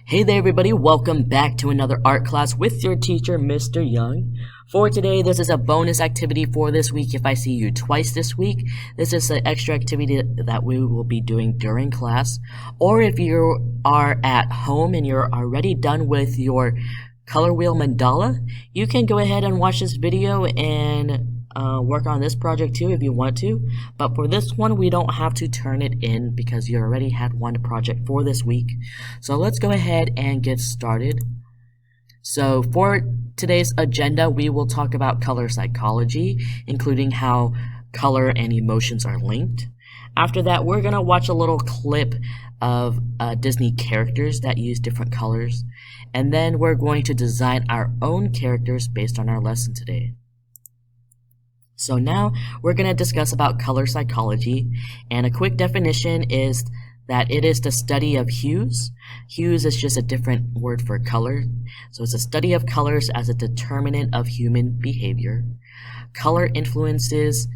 Hey there everybody, welcome back to another art class with your teacher, Mr. Young. For today, this is a bonus activity for this week. If I see you twice this week, this is an extra activity that we will be doing during class. Or if you are at home and you're already done with your color wheel mandala, you can go ahead and watch this video and work on this project too if you want to. But for this one, we don't have to turn it in because you already had one project for this week. So let's go ahead and get started. So for today's agenda, we will talk about color psychology, including how color and emotions are linked. After that, we're going to watch a little clip of Disney characters that use different colors. And then we're going to design our own characters based on our lesson today. So now we're going to discuss about color psychology, and a quick definition is that it is the study of hues. Hues is just a different word for color. So it's a study of colors as a determinant of human behavior. Color influences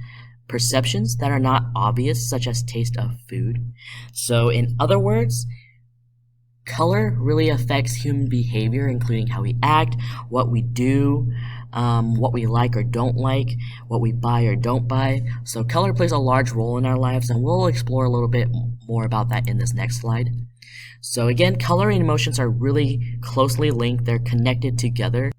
perceptions that are not obvious, such as taste of food. So in other words, color really affects human behavior, including how we act, what we do, what we like or don't like, what we buy or don't buy. So color plays a large role in our lives, and we'll explore a little bit more about that in this next slide. So again, color and emotions are really closely linked. They're connected together.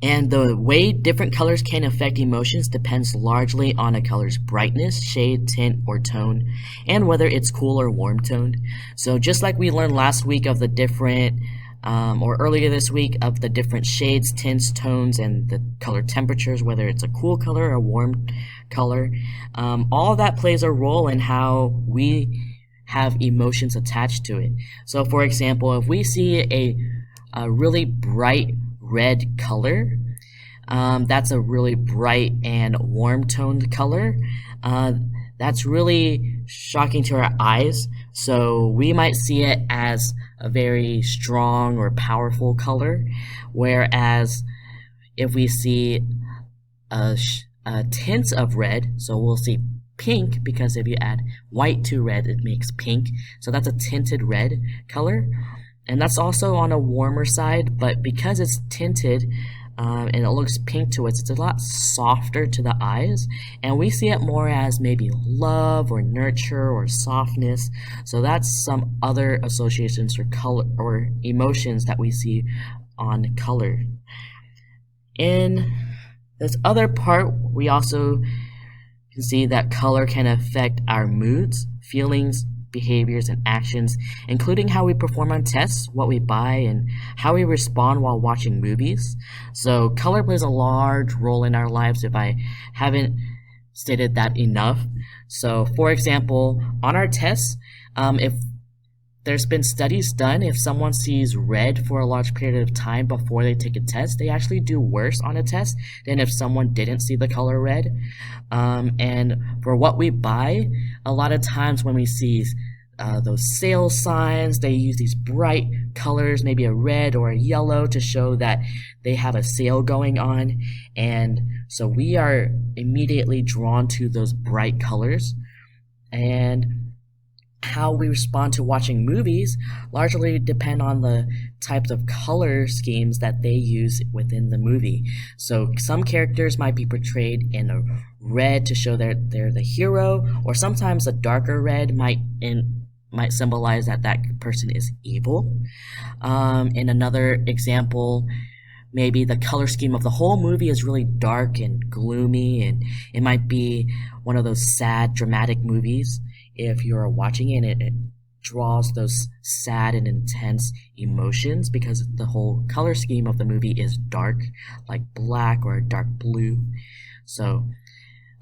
And the way different colors can affect emotions depends largely on a color's brightness, shade, tint, or tone, and whether it's cool or warm toned. So just like we learned last week of the different, or earlier this week, of the different shades, tints, tones, and the color temperatures, whether it's a cool color or a warm color, all of that plays a role in how we have emotions attached to it. So for example, if we see a really bright red color, that's a really bright and warm toned color. That's really shocking to our eyes, so we might see it as a very strong or powerful color, whereas if we see a tint of red, so we'll see pink, because if you add white to red, it makes pink, so that's a tinted red color. And that's also on a warmer side, but because it's tinted and it looks pink to us, it's a lot softer to the eyes, and we see it more as maybe love or nurture or softness. So that's some other associations for color or emotions that we see on color. In this other part, we also can see that color can affect our moods, feelings, behaviors, and actions, including how we perform on tests, what we buy, and how we respond while watching movies. So color plays a large role in our lives if I haven't stated that enough. So for example, on our tests, if there's been studies done, if someone sees red for a large period of time before they take a test, they actually do worse on a test than if someone didn't see the color red. And for what we buy, a lot of times when we see those sales signs, they use these bright colors, maybe a red or a yellow, to show that they have a sale going on. And so we are immediately drawn to those bright colors. And how we respond to watching movies largely depend on the types of color schemes that they use within the movie. So some characters might be portrayed in a red to show that they're the hero, or sometimes a darker red might symbolize that that person is evil. In another example, maybe the color scheme of the whole movie is really dark and gloomy, and it might be one of those sad, dramatic movies. If you're watching it, it draws those sad and intense emotions because the whole color scheme of the movie is dark, like black or dark blue. So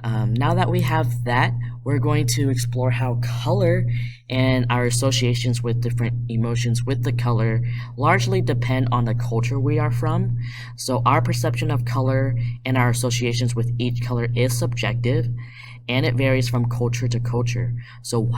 now that we have that, we're going to explore how color and our associations with different emotions with the color largely depend on the culture we are from. So our perception of color and our associations with each color is subjective, and it varies from culture to culture. So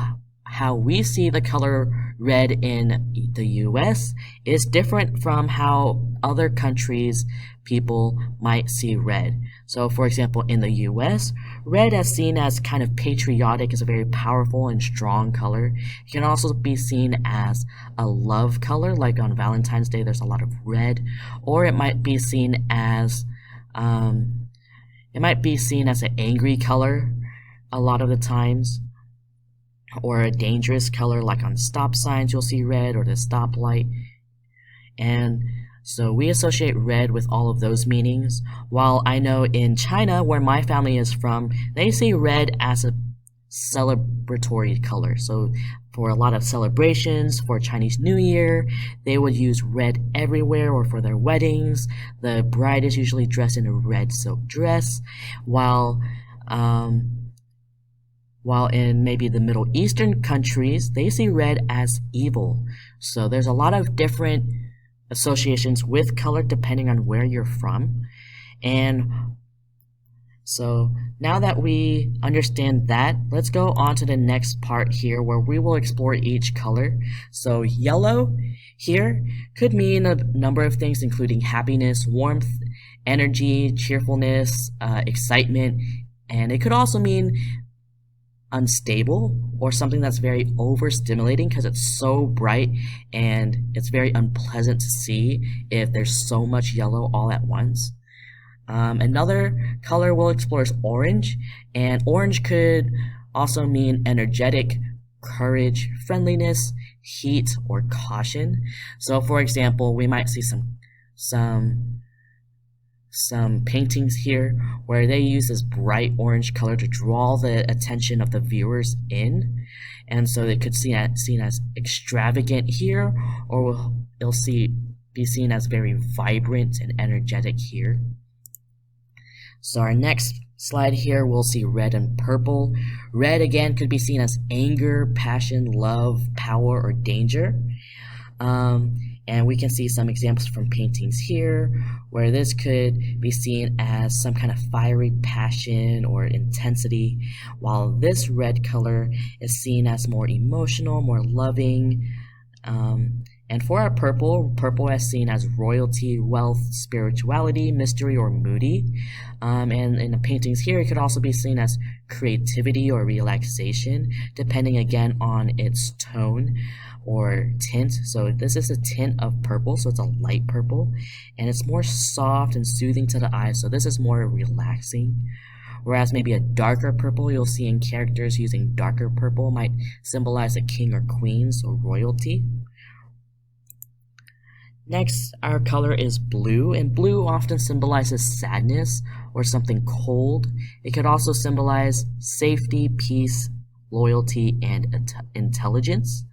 how we see the color red in the US is different from how other countries people might see red. So for example, in the US, red is seen as kind of patriotic, is a very powerful and strong color. It can also be seen as a love color, like on Valentine's Day there's a lot of red, or it might be seen as an angry color a lot of the times, or a dangerous color, like on stop signs you'll see red, or the stoplight. And so we associate red with all of those meanings, while I know in China, where my family is from, they see red as a celebratory color. So for a lot of celebrations, for Chinese New Year, they would use red everywhere, or for their weddings, the bride is usually dressed in a red silk dress, while in maybe the Middle Eastern countries, they see red as evil. So there's a lot of different associations with color depending on where you're from. And so now that we understand that, let's go on to the next part here where we will explore each color. So yellow here could mean a number of things, including happiness, warmth, energy, cheerfulness, excitement, and it could also mean unstable, or something that's very overstimulating because it's so bright and it's very unpleasant to see if there's so much yellow all at once. Another color we'll explore is orange, and orange could also mean energetic, courage, friendliness, heat, or caution. So for example, we might see some paintings here where they use this bright orange color to draw the attention of the viewers in, and so it could be seen as extravagant here, or it'll be seen as very vibrant and energetic here. So our next slide here, we'll see red and purple. Red again could be seen as anger, passion, love, power, or danger. And we can see some examples from paintings here where this could be seen as some kind of fiery passion or intensity, while this red color is seen as more emotional, more loving. And for our purple is seen as royalty, wealth, spirituality, mystery, or moody. And in the paintings here, it could also be seen as creativity or relaxation, depending again on its tone or tint. So this is a tint of purple, so it's a light purple, and it's more soft and soothing to the eye, so this is more relaxing. Whereas maybe a darker purple you'll see in characters using darker purple might symbolize a king or queen, so royalty. Next, our color is blue, and blue often symbolizes sadness or something cold. It could also symbolize safety, peace, loyalty, and intelligence.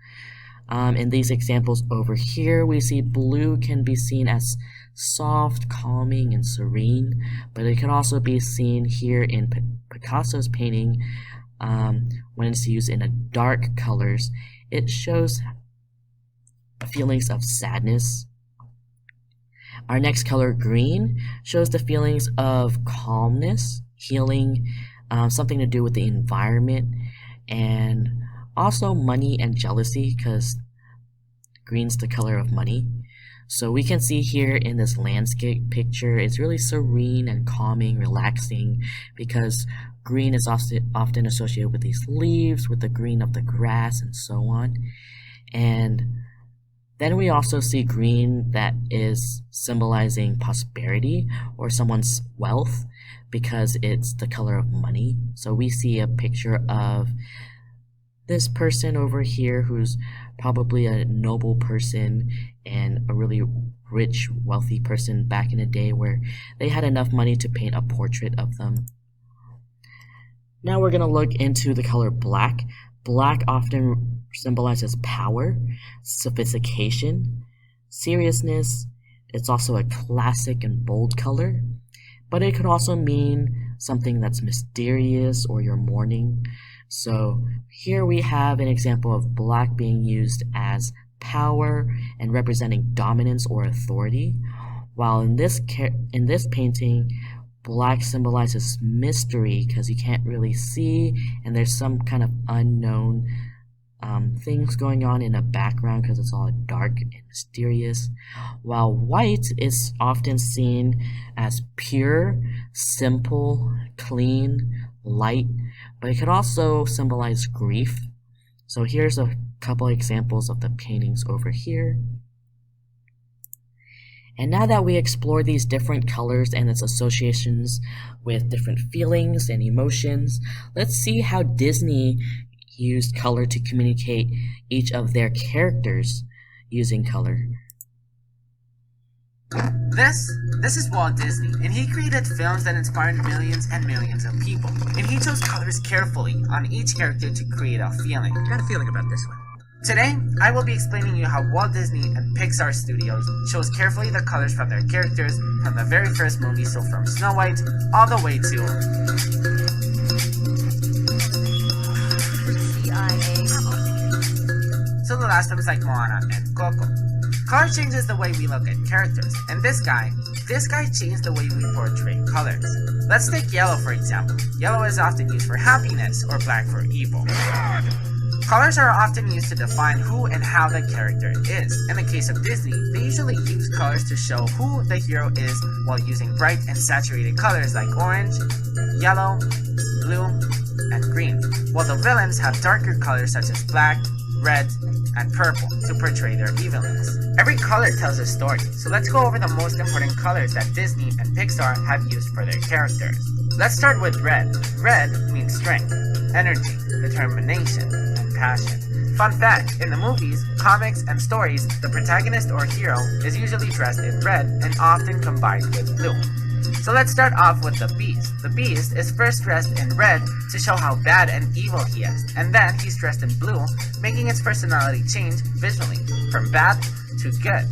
In these examples over here, we see blue can be seen as soft, calming, and serene, but it can also be seen here in Picasso's painting when it's used in a dark colors. It shows feelings of sadness. Our next color, green, shows the feelings of calmness, healing, something to do with the environment, and also money and jealousy, because green's the color of money. So we can see here in this landscape picture, it's really serene and calming, relaxing, because green is often associated with these leaves, with the green of the grass, and so on. And then we also see green that is symbolizing prosperity or someone's wealth, because it's the color of money. So we see a picture of this person over here who's probably a noble person and a really rich, wealthy person back in the day where they had enough money to paint a portrait of them. Now we're going to look into the color black. Black often symbolizes power, sophistication, seriousness. It's also a classic and bold color, but it could also mean something that's mysterious or you're mourning. So here we have an example of black being used as power and representing dominance or authority, while in this painting, black symbolizes mystery because you can't really see, and there's some kind of unknown things going on in the background because it's all dark and mysterious, while white is often seen as pure, simple, clean, light, but it could also symbolize grief. So here's a couple examples of the paintings over here. And now that we explore these different colors and its associations with different feelings and emotions, let's see how Disney used color to communicate each of their characters using color. This is Walt Disney, and he created films that inspired millions and millions of people. And he chose colors carefully on each character to create a feeling. Got a feeling about this one. Today, I will be explaining you how Walt Disney and Pixar Studios chose carefully the colors from their characters from the very first movie, so from Snow White all the way to the last ones like Moana and Coco. Color changes the way we look at characters, and this guy changed the way we portray colors. Let's take yellow for example. Yellow is often used for happiness or black for evil. Colors are often used to define who and how the character is. In the case of Disney, they usually use colors to show who the hero is while using bright and saturated colors like orange, yellow, blue, and green, while the villains have darker colors such as black, red, and purple to portray their evilness. Every color tells a story, so let's go over the most important colors that Disney and Pixar have used for their characters. Let's start with red. Red means strength, energy, determination, and passion. Fun fact, in the movies, comics, and stories, the protagonist or hero is usually dressed in red and often combined with blue. So let's start off with the Beast. The Beast is first dressed in red to show how bad and evil he is, and then he's dressed in blue, making his personality change visually, from bad to good.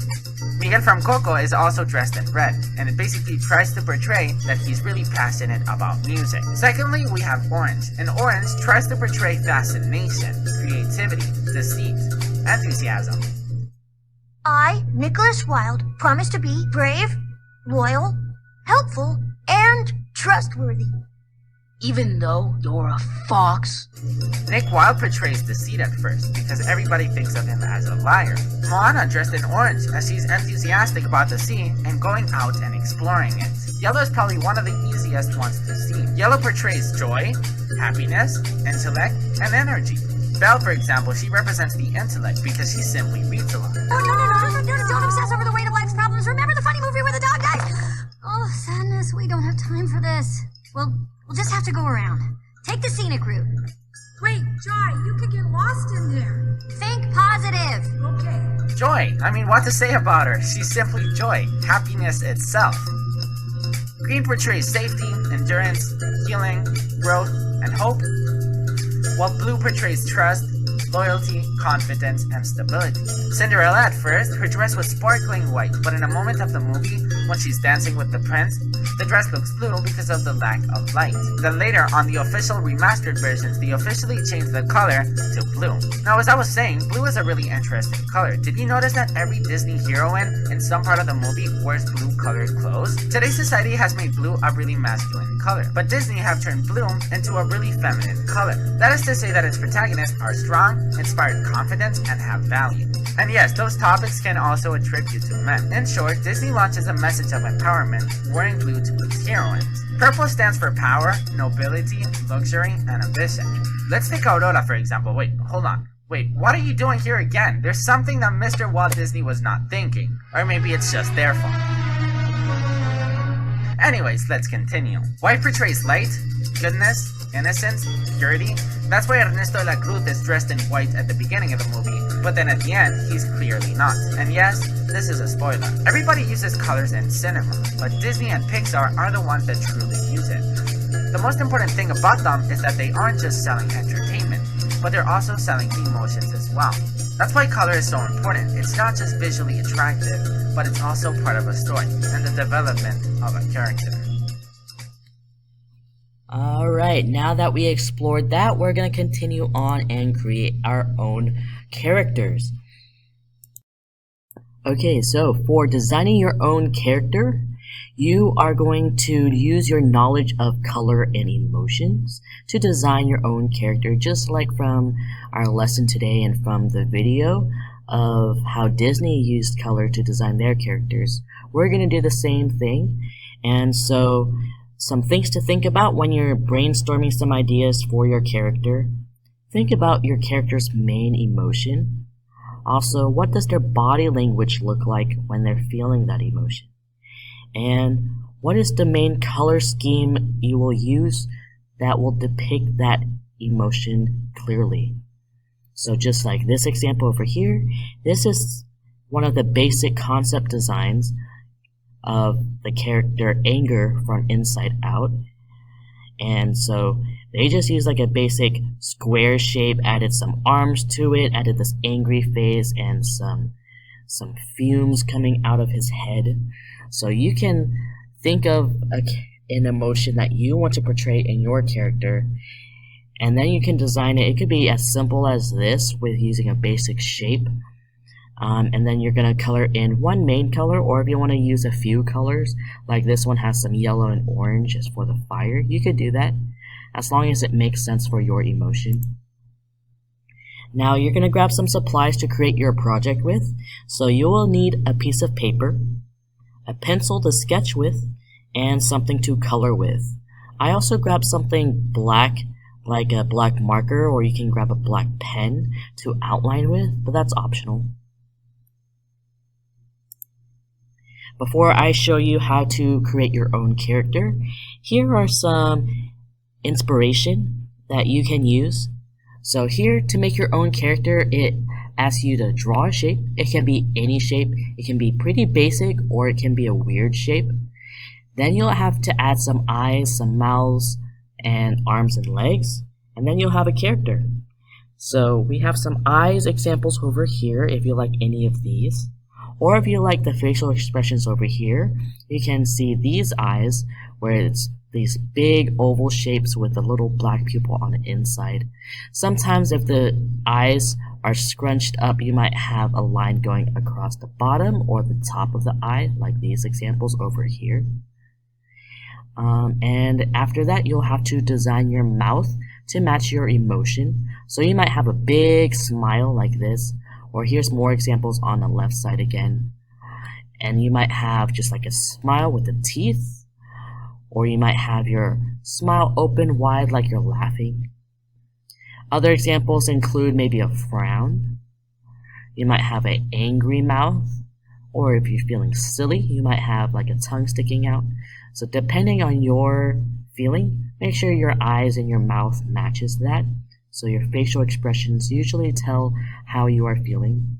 Miguel from Coco is also dressed in red, and it basically tries to portray that he's really passionate about music. Secondly, we have orange, and orange tries to portray fascination, creativity, deceit, enthusiasm. I, Nicholas Wilde, promise to be brave, loyal, helpful, and trustworthy. Even though you're a fox? Nick Wilde portrays deceit at first, because everybody thinks of him as a liar. Moana dressed in orange, as she's enthusiastic about the sea and going out and exploring it. Yellow is probably one of the easiest ones to see. Yellow portrays joy, happiness, intellect, and energy. Belle, for example, she represents the intellect because she simply reads a lot. Don't obsess over the weight of life's problems. Remember the funny movie where the dog died? Oh, sadness, we don't have time for this. We'll just have to go around. Take the scenic route. Wait, Joy, you could get lost in there. Think positive. Okay. Joy, I mean, what to say about her? She's simply joy, happiness itself. Green portrays safety, endurance, healing, growth, and hope, while blue portrays trust, loyalty, confidence, and stability. Cinderella at first, her dress was sparkling white, but in a moment of the movie, when she's dancing with the prince, the dress looks blue because of the lack of light. Then later, on the official remastered versions, they officially changed the color to blue. Now, as I was saying, blue is a really interesting color. Did you notice that every Disney heroine in some part of the movie wears blue colored clothes? Today's society has made blue a really masculine color, but Disney have turned blue into a really feminine color. That is to say that its protagonists are strong, inspired confidence, and have value. And yes, those topics can also attribute to men. In short, Disney launches a message of empowerment, wearing blue to its heroines. Purple stands for power, nobility, luxury, and ambition. Let's take Aurora for example. Wait, hold on. Wait, what are you doing here again? There's something that Mr. Walt Disney was not thinking. Or maybe it's just their fault. Anyways, let's continue. White portrays light, goodness, innocence, purity. That's why Ernesto de la Cruz is dressed in white at the beginning of the movie, but then at the end, he's clearly not. And yes, this is a spoiler. Everybody uses colors in cinema, but Disney and Pixar are the ones that truly use it. The most important thing about them is that they aren't just selling entertainment, but they're also selling emotions as well. That's why color is so important. It's not just visually attractive, but it's also part of a story and the development of a character. Alright, now that we explored that, we're going to continue on and create our own characters. Okay, so for designing your own character, You are going to use your knowledge of color and emotions to design your own character, just like from our lesson today and from the video of how Disney used color to design their characters. We're going to do the same thing. And so, some things to think about when you're brainstorming some ideas for your character. Think about your character's main emotion. Also, what does their body language look like when they're feeling that emotion? And what is the main color scheme you will use that will depict that emotion clearly? So just like this example over here, this is one of the basic concept designs of the character Anger from Inside Out. And so they just used like a basic square shape, added some arms to it, added this angry face and some fumes coming out of his head. So you can think of an emotion that you want to portray in your character, and then you can design it. It could be as simple as this with using a basic shape. And then you're going to color in one main color, or if you want to use a few colors, like this one has some yellow and orange just for the fire, you could do that, as long as it makes sense for your emotion. Now you're going to grab some supplies to create your project with. So you will need a piece of paper, a pencil to sketch with, and something to color with. I also grabbed something black, like a black marker, or you can grab a black pen to outline with, but that's optional. Before I show you how to create your own character, here are some inspiration that you can use. So here, to make your own character, it asks you to draw a shape. It can be any shape. It can be pretty basic, or it can be a weird shape. Then you'll have to add some eyes, some mouths, and arms and legs, and then you'll have a character. So we have some eyes examples over here if you like any of these. Or if you like the facial expressions over here, you can see these eyes where it's these big oval shapes with a little black pupil on the inside. Sometimes if the eyes are scrunched up, you might have a line going across the bottom or the top of the eye, like these examples over here. And after that, you'll have to design your mouth to match your emotion. So you might have a big smile like this, or here's more examples on the left side again. And you might have just like a smile with the teeth, or you might have your smile open wide like you're laughing. Other examples include maybe a frown. You might have an angry mouth, or if you're feeling silly, you might have like a tongue sticking out. So depending on your feeling, make sure your eyes and your mouth matches that. So your facial expressions usually tell how you are feeling.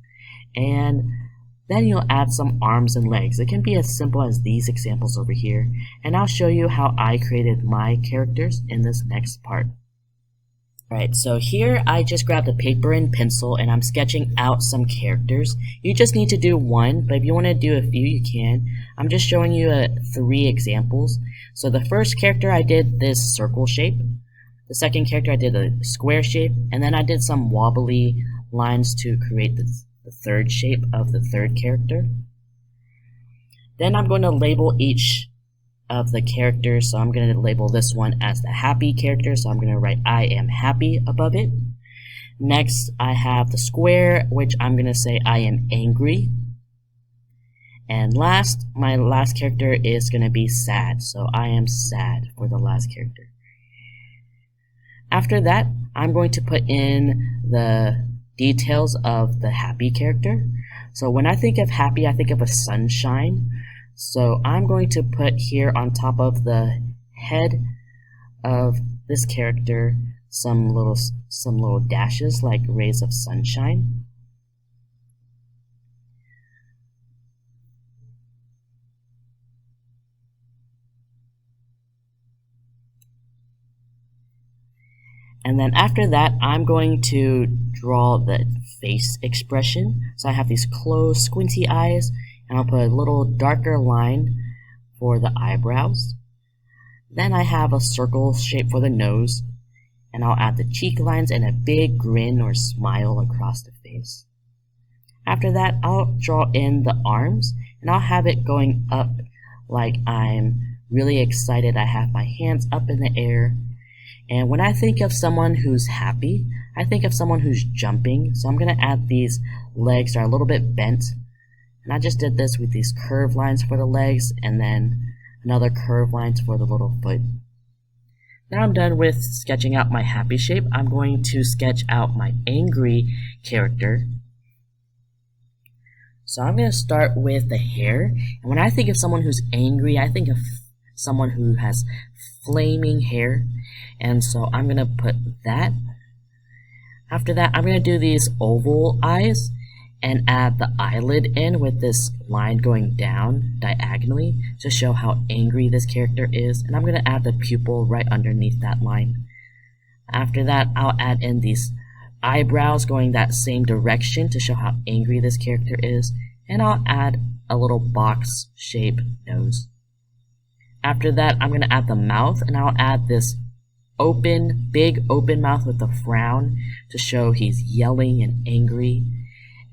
And then you'll add some arms and legs. It can be as simple as these examples over here. And I'll show you how I created my characters in this next part. Alright, so here I just grabbed a paper and pencil and I'm sketching out some characters. You just need to do one, but if you want to do a few, you can. I'm just showing you 3 examples. So the first character, I did this circle shape. The second character, I did a square shape, and then I did some wobbly lines to create the third shape of the third character. Then I'm going to label each of the characters. So I'm going to label this one as the happy character, so I'm going to write I am happy above it. Next, I have the square, which I'm going to say I am angry. And last, my last character is going to be sad, so I am sad for the last character. After that, I'm going to put in the details of the happy character. So when I think of happy, I think of a sunshine. So I'm going to put here on top of the head of this character some little dashes like rays of sunshine. And then after that, I'm going to draw the face expression. So I have these closed, squinty eyes, and I'll put a little darker line for the eyebrows. Then I have a circle shape for the nose, and I'll add the cheek lines and a big grin or smile across the face. After that, I'll draw in the arms, and I'll have it going up like I'm really excited. I have my hands up in the air. And when I think of someone who's happy, I think of someone who's jumping. So I'm going to add these legs that are a little bit bent. And I just did this with these curved lines for the legs and then another curved lines for the little foot. Now I'm done with sketching out my happy shape. I'm going to sketch out my angry character. So I'm going to start with the hair. And when I think of someone who's angry, I think of someone who has flaming hair. And so I'm going to put that. After that, I'm going to do these oval eyes and add the eyelid in with this line going down diagonally to show how angry this character is. And I'm going to add the pupil right underneath that line. After that, I'll add in these eyebrows going that same direction to show how angry this character is. And I'll add a little box shape nose. After that, I'm going to add the mouth, and I'll add this big open mouth with a frown to show he's yelling and angry.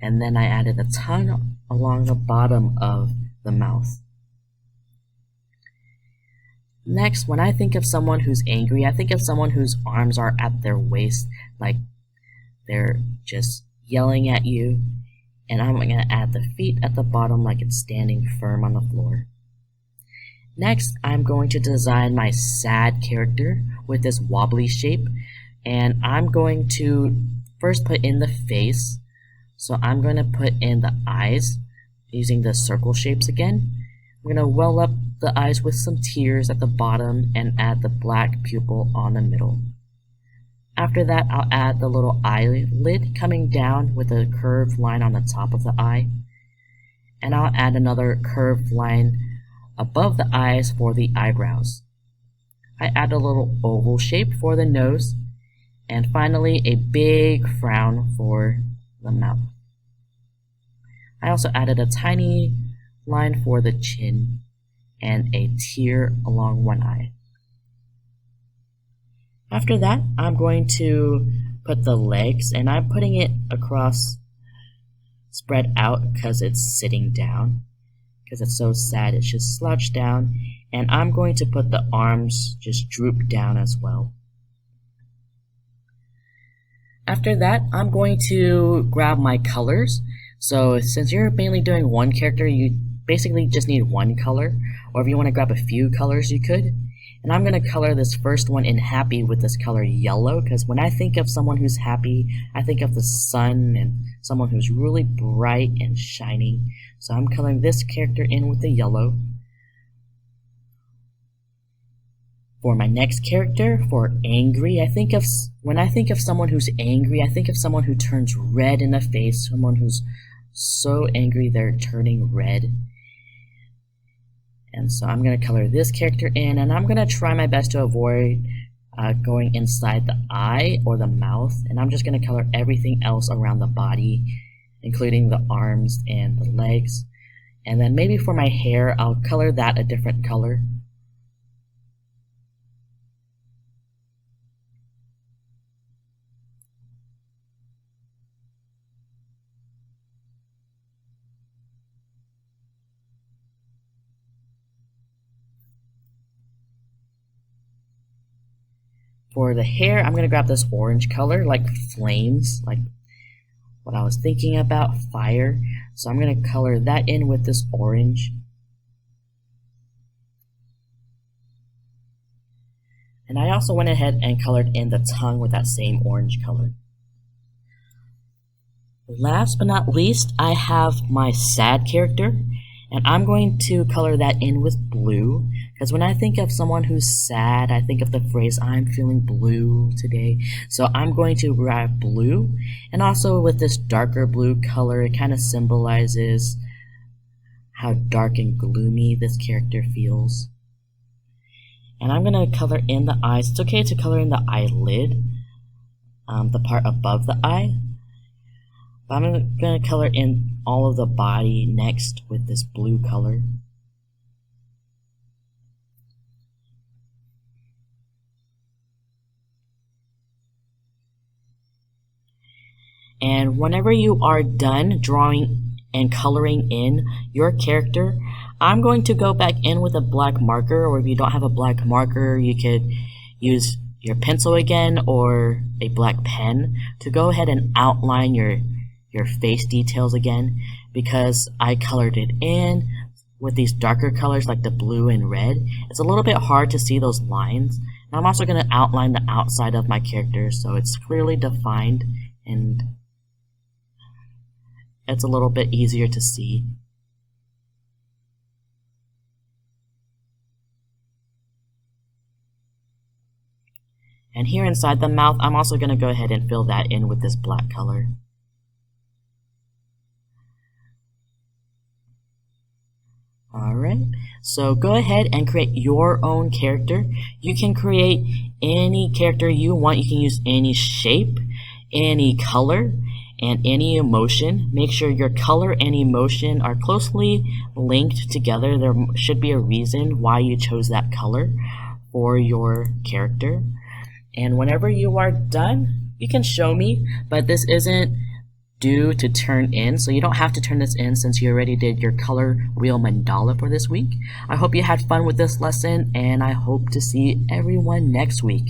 And then I added the tongue along the bottom of the mouth. Next, when I think of someone who's angry, I think of someone whose arms are at their waist, like they're just yelling at you. And I'm going to add the feet at the bottom like it's standing firm on the floor. Next, I'm going to design my sad character with this wobbly shape. And I'm going to first put in the face. So I'm going to put in the eyes using the circle shapes again. I'm going to well up the eyes with some tears at the bottom and add the black pupil on the middle. After that, I'll add the little eyelid coming down with a curved line on the top of the eye. And I'll add another curved line above the eyes for the eyebrows. I add a little oval shape for the nose. And finally, a big frown for the mouth. I also added a tiny line for the chin and a tear along one eye. After that, I'm going to put the legs, and I'm putting it across, spread out because it's sitting down, because it's so sad it's just slouched down, and I'm going to put the arms just droop down as well. After that, I'm going to grab my colors. So since you're mainly doing one character, you basically just need one color, or if you want to grab a few colors, you could. And I'm going to color this first one in happy with this color yellow, because when I think of someone who's happy, I think of the sun and someone who's really bright and shining. So I'm coloring this character in with the yellow. For my next character, for angry, when I think of someone who's angry, I think of someone who turns red in the face, someone who's so angry they're turning red. And so I'm going to color this character in, and I'm going to try my best to avoid going inside the eye or the mouth. And I'm just going to color everything else around the body, including the arms and the legs. And then maybe for my hair, I'll color that a different color. For the hair, I'm going to grab this orange color, like flames, like what I was thinking about, fire. So I'm going to color that in with this orange. And I also went ahead and colored in the tongue with that same orange color. Last but not least, I have my sad character. And I'm going to color that in with blue, because when I think of someone who's sad, I think of the phrase, I'm feeling blue today. So I'm going to grab blue, and also with this darker blue color, it kind of symbolizes how dark and gloomy this character feels. And I'm going to color in the eyes. It's okay to color in the eyelid, the part above the eye. But I'm going to color in all of the body next with this blue color. And whenever you are done drawing and coloring in your character, I'm going to go back in with a black marker, or if you don't have a black marker, you could use your pencil again or a black pen to go ahead and outline your face details again, because I colored it in with these darker colors like the blue and red. It's a little bit hard to see those lines. And I'm also going to outline the outside of my character so it's clearly defined and it's a little bit easier to see. And here inside the mouth, I'm also going to go ahead and fill that in with this black color. Alright, so go ahead and create your own character. You can create any character you want. You can use any shape, any color, and any emotion. Make sure your color and emotion are closely linked together. There should be a reason why you chose that color for your character. And whenever you are done, you can show me, but this isn't due to turn in, so you don't have to turn this in since you already did your color wheel mandala for this week. I hope you had fun with this lesson, and I hope to see everyone next week.